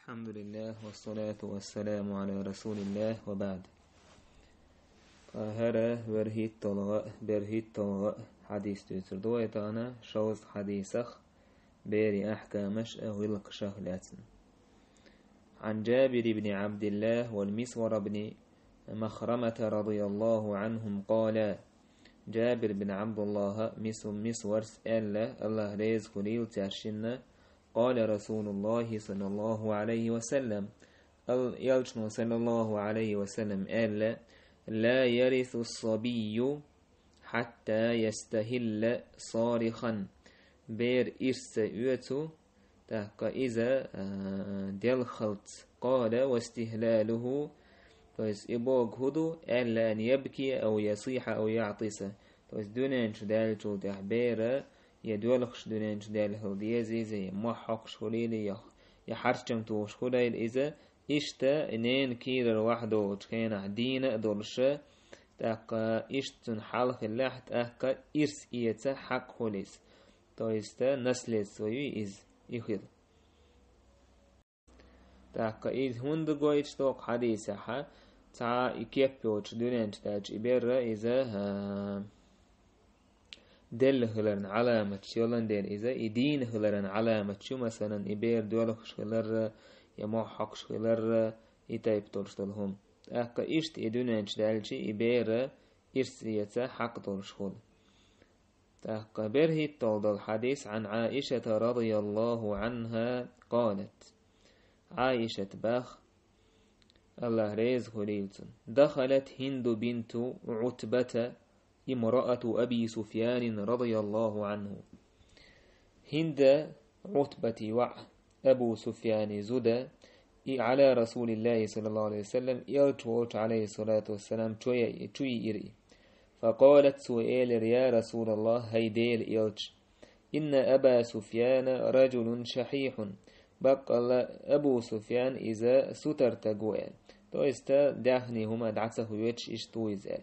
الحمد لله والصلاة والسلام على رسول الله وبعد. هرا برهيت طلغاء حديث تيسر دويتانا شوز حديثخ بيري أحكامش أغلق شهلاتن. عن جابر بن عبد الله والمسور بن مخرمة رضي الله عنهم قال: جابر بن عبد الله مسور سأل الله ريز خليل تاشن قال رسول الله صلى الله عليه وسلم يلجن صلى الله عليه وسلم قال: لا يرث الصبي حتى يستهل صارخا بير إرس يوتو تحقى إذا دل خلط قال واستهلاله فإذ إبوغ هدو ألا أن يبكي أو يصيح أو يعطس فإذ دونانش دالتو تحبير يدولخش دونانش دالهل ديزي زي محقش خليلي يحرشم توش خليل إذا إشتا إنين كير وحدو كان عدين دولش تحقى إشتن حالخ اللحت أحقى إرس إيتا حق خليس تويستا نسلت سوي إز يخيل تحقى إذ هند قويتش توق حديثة تا إكيبيوش دونانش تاج إبير إذا دل هلرن علامة شيولن دير إذا إدين هلرن علامة شو مثلا إبير دولخش هلر يموحقش هلر إتايب تورشتلهم أحقا إشت إدونانش دالشي إبير إرسية حق تورشخل أحقا برهي طول الحديث عن عائشة رضي الله عنها قالت: عائشة باخ الله ريز خليلتن دخلت هند بنت عتبة امرأة أبي سفيان رضي الله عنه. هند عتبة أبو سفيان زدا على رسول الله صلى الله عليه وسلم يلتوش عليه الصلاة والسلام توي إري فقالت سؤال يا رسول الله هيديل يلتش إن أبا سفيان رجل شحيح بقى أبو سفيان إذا ستر تقوال تويستا داخني هما دعسه يوتش إشتويزال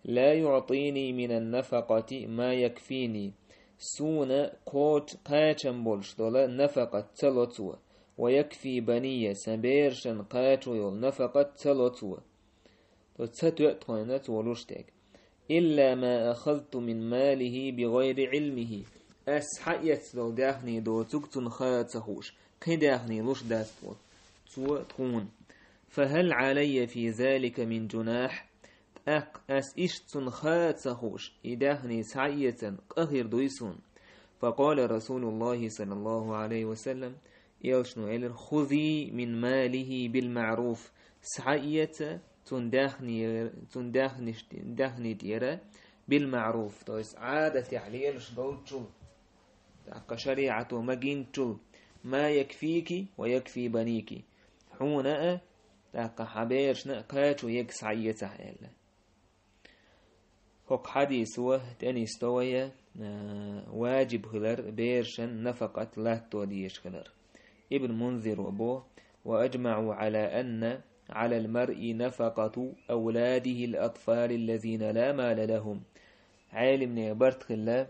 لا يعطيني من النفقة ما يكفيني سون قوت قاتشن بولش دولا نفقة تلوتوا ويكفي بنية سبيرشن قاتويل نفقة تلوتوا تتوقعنا تولوشتك إلا ما أخذت من ماله بغير علمه أسحيت دو داخني دو تكتن خاتهوش كي داخني لوش داستوت تكون فهل علي في ذلك من جناح أس إشتن خاتهوش إداهني سعية أخير دويسون. فقال رسول الله صلى الله عليه وسلم يلشنو إلر خذي من ماله بالمعروف سعية تنداهني ديرا بالمعروف تويس عادة يعني يلش دوتشل تاق شريعة مجينتشل ما يكفيك ويكفي بنيك حونا تاق حبيرش نقاتو يك سعية إلا هوك حديث تاني استوية واجب خلر بيرشن نفقة لا توديش خلر ابن منذر وابوه وأجمعوا على أن على المرء نفقة أولاده الأطفال الذين لا مال لهم. عالم نيبرت خلا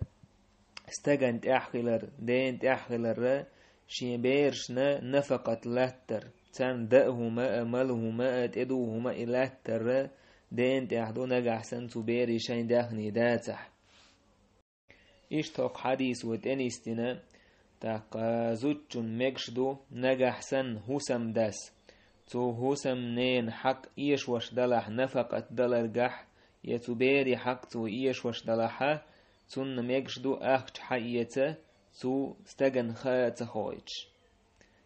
استجنت أحخلر دينت أحخلر شي بيرشنا نفقة لاتر تان دأهما أملهما أتدوهما إلاتر دينت أحدو نجح سنتو بيري شين داخني داتح إشتاق حديث وتنستنا تاقا زوجن مكشدو نجح سن هسم داس تو هسم نين حق إيش وش دلح نفقة دلر جح يتو بيري حق تو إيش وش دلحه تون مكشدو أخت حيته تو استجن خات خويتش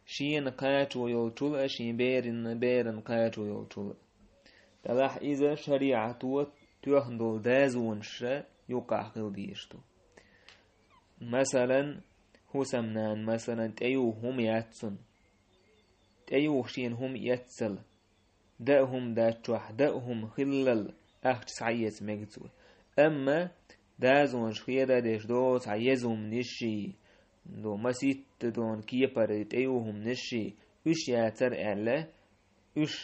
شين قاتو يلتول شين بيرن قاتو يلتول دلح إذا شريعة تهندل دازونش يقع خلديشتو مثلا هسمنان مثلا تأيو هم ياتسن تأيو شين هم ياتسل دأهم داتشوح دأهم خلل أخت سعيت مجتو أما دازونش خيدا ديش دو سعيزهم نشي دو مسيت دون كيبر تأيوهم نشي وش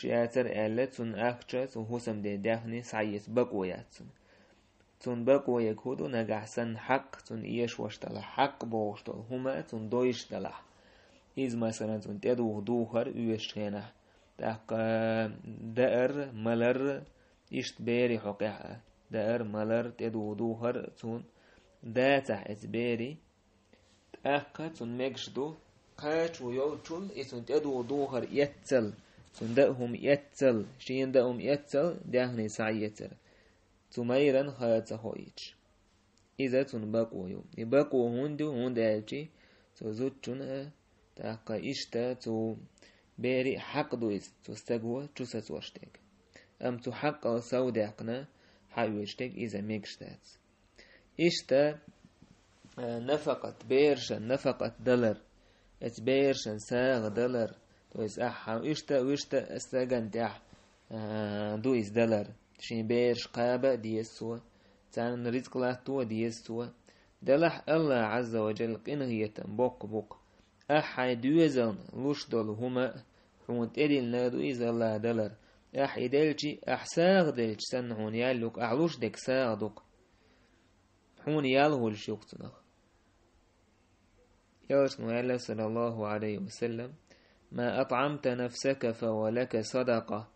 ياتر ألا تون أخشى تون هسم دي داخني سعيت بقوياتن تون بقويك هدو نجحسن حق تون إيش واشتلا حق بوشتل هما تون دويش دلح إذ مثلا تدو دوهر يشتينه تاق دائر ملر إشت بيري حقيقة دائر ملر تدو دوهر تون داتح إتبيري تاق تون مجدو قاش ويوتشل إتون تدو دوهر يتل تون دأهم يتل شين دأهم يتل دهني سعيتر تميرا خايت خويتش إذا تون باقو يوم يباقو هند ألشي تو زوجنا تاقا إشتا تو بيري حق دويس تو استقوى تو ستوشتك أم تو حق أو سوداقنا حيوشتك إذا ميكشتات إشتا نفقت بيرشن نفقت دولار ات بيرشن ساغ دولار تويس أحا إشتا ويشتا استقن تاح دويس دولار شين بيرش قابة ديسوا تان رزق الله تو ديسوا دلح الله عز وجل قنغية بوق أحا دوزن لوش دول هما حونت إدل نادو إذا الله دلر أح إدلجي أحساغ دلج سنحون يالوك أعلوش دك ساغدوك حون يالهو الشيوكتنخ يوشن ويلا صلى الله عليه وسلم ما أطعمت نفسك فولك صدقة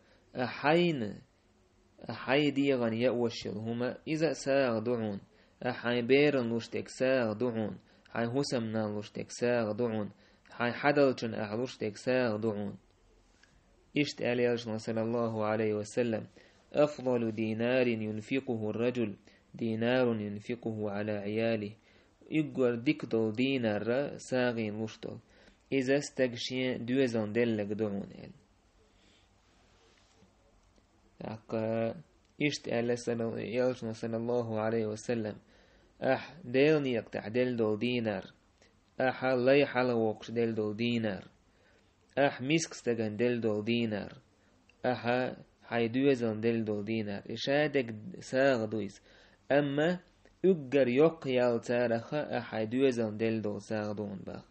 أحي ديغن يأوشل هما إذا ساغ دعون أحي بيرن لوشتك ساغ دعون حي هسمنا لوشتك ساغ دعون حي حدلتن أحلوشتك ساغ دعون إشت أليالشنا صلى الله عليه وسلم أفضل دينار ينفقه الرجل دينار ينفقه على عياله يقول ديكدل دينار ساغين لوشتل إذا استقشي دوزن دلك دعون إشت أليالشنا صلى الله عليه وسلم ديلني يقتع دل دينار لا يحلوكش دل دينار مسكستغن دل دينار حيدوزن دل دينار إشادك ساغ دويس أما أجر يقيال تارخ حيدوزن دل ساغ دون باخ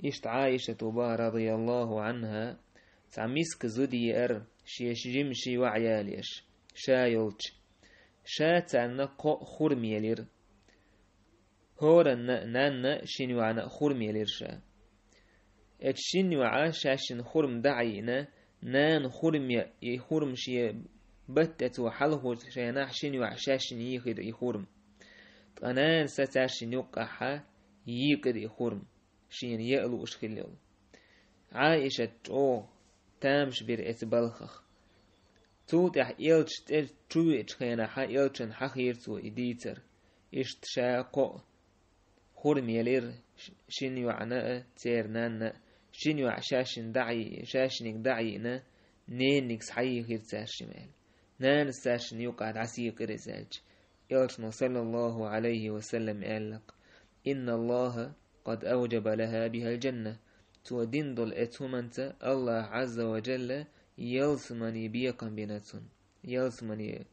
إشت عائشة رضي الله عنها تعمسك زودي شيش جمشي وعياليش شايلش شاتنا خرميلير هورا نانا شنوعنا خرميلير شا اتشنوعا شاشن خرم دعينا نان خرم شي بتت وحلهو شيناح شنوع شاشن يخد يخرم أنا ستاشن يقحا يقد يخرم شين يألو اشخليل عائشة تامش بير اتبالخخ توتح إلش ترويج خينا حا إلشن حخير تو إديتر إشت شاقو خرميلير شنيو عناء تيرنان شنيو عشاشن دعي شاشنك دعينا نينك صحيح غير تاشمال نان ساشن يقعد عسيق رزاج إلشن صلى الله عليه وسلم قالك إن الله قد أوجب لها بها الجنة تودين دول اتهمنت الله عز وجل يلسمني بيقا بنتون يلسمني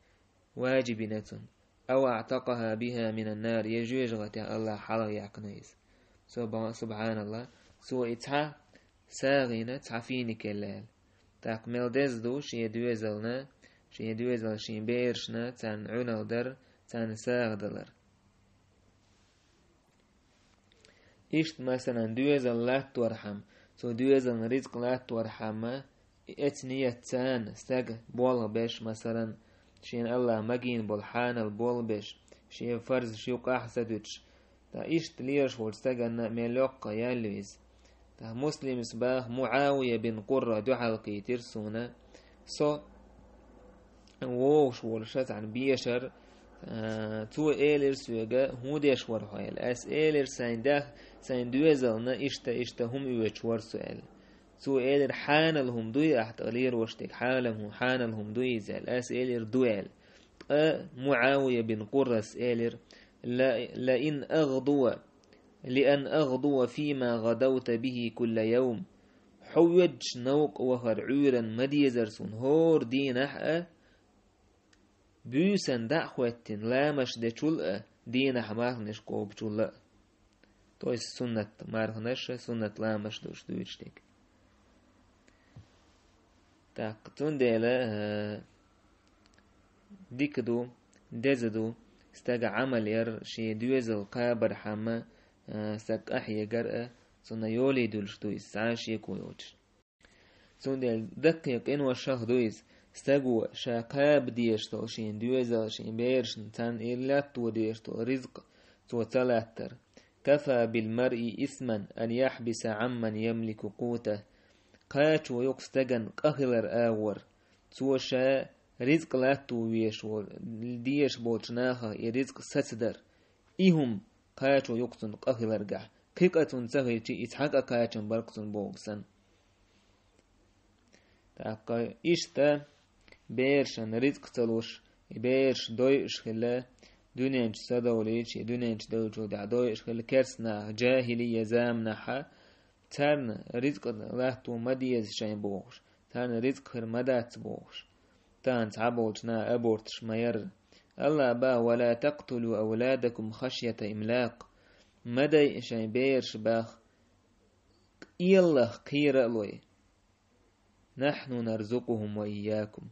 واجبنتون أو اعتقها بها من النار يجوج غتي الله حلق يعقنيس سبحان الله سو اتها ساغينة تعفيني كلال تاقمل دزدو شي دوزلنا شي دوزل شي بيرشنا تان عنو در تان ساغ دلر إشت مثلا دوزل لا تورحم سو دوزل رزق لا تورحم اتنية تان استاق بول بيش مثلا شين الله مجين بالحان البول بيش شين فرز شيوق أحسدوش تا إشت ليش ورستاقنا ملوق يالويز تا مسلم سباح معاوية بن قرة دعالقي ترسونا سو ووش ورشات عن بيشر تو إيلر سوغا هوديش ورحويل أس إيلر سين دوزلنا إشتا هم يوش ورسويل تو إيلر حان لهم دوي أحتغلير وشتك حالهم حان لهم دوي زال أس إيلر دويل معاوية بن قرس إيلر لأن أغضو فيما غدوت به كل يوم حوج نوق وخر عورا مديزرسون هور دين حقا بيسن دعوتين لا مش دچول دين حمارنش قوب چول تويس سنة مارنش سنة لا مش دوش دوشتك تاقتون ديلا ديكدو دزدو استاق عمل ير شي دوزل قابر حما استاق أحيا قرأ سنة يولي دولش دويس عاش يكو يوش سنة دقيق إن وشاخ دويس استقوى شاقاب ديشتو شين دويزا شين بيرشن تان إلاتو ديشتو رزق تو تلاتر كفى بالمرء إثما أن يحبس عمن يملك قوته قاچ ويقستغن قهلر آور توشا رزق لاتو ويشور ديش بولشناها رزق ستدر إهم قاچ ويقستن قهلر قح كيقاتون سهيتي إتحاق قاچن برقسن بوغسن تاقا إشتا بيرشن رزق تلوش بيرش دويش خلا دونينش سدوليش دونينش دوجو دع دويش خلا كرسنا جاهلية زامنحا ترن رزق لاتو مديز شين بوغش ترن رزق خير مدات بوغش تان تعبولتنا أبورتش مير الله با ولا تقتلوا أولادكم خشية إملاق مدى شين بيرش باخ إيالله قير ألوي نحن نرزقهم وإياكم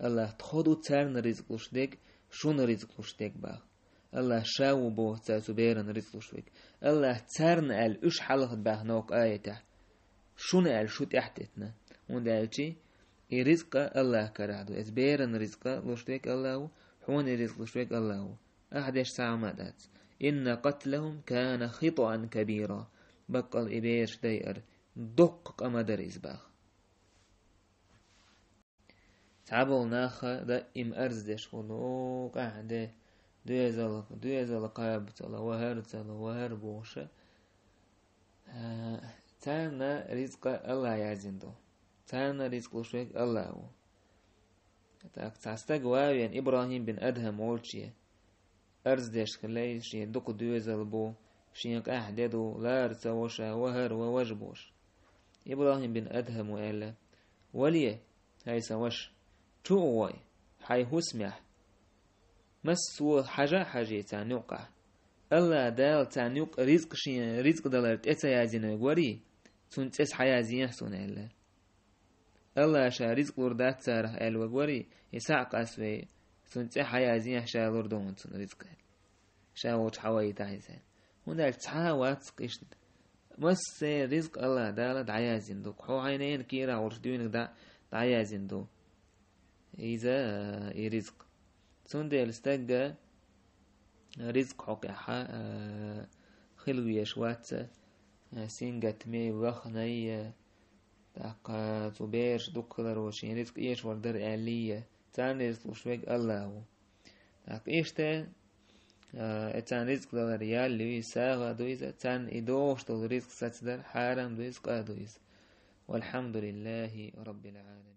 الله تخدو ترن رزق لشدك شون رزق لشدك باخ الله شاو بو تاسو بيرن رزق لشدك الله ترن ال اش حلقت باخ نوك آيته شون ال شو تحتتنا وندالشي رزق الله كرادو اس بيرن رزق لشدك الله حون رزق لشدك الله أحدش ساعة مادات إن قتلهم كان خطأ كبيرا بقل إبيرش داير دقق أمدر إزباخ تعبوا ناخا دا إم أرزدش ولو قاعدة دويزال قاب تلا وهر بوشة تانا رزق الله يعزندو تانا رزق لشوك الله هو تاستق واوين إبراهيم بن أدهم وولشيه أرزدش خلي شي دق دويزال بو شي قاعدة دو لارس وشا وهر ووجبوش إبراهيم بن أدهم وإلا وليه هاي سوش تووي حي هسمح مسو حاجة تانيوقع الله دال تانيوق رزق شين رزق دلرت اتيازين غوري تنتس حيازين سون الله شا رزق لردات ساره ال غوري يساق اسوي تنتس حيازين شا لردون تن رزق شا وش حوي تايزين وندال تحاوات قش مس رزق الله دال دعيازين دو حو عينين كيرا ورشدين دا دعيازين دو إذا رزق سندل استجا رزق حقيقة خلوية شوات سينجت مي وخنية تاقا تبيرش دكتور وشين رزق إيش وردر آلية تان رزق وشوك الله تاق إيشتا تان رزق دل ريال لوي ساغا دويزة تان إدوش دل رزق ستدر حارم دويز قادويز والحمد لله رب العالمين.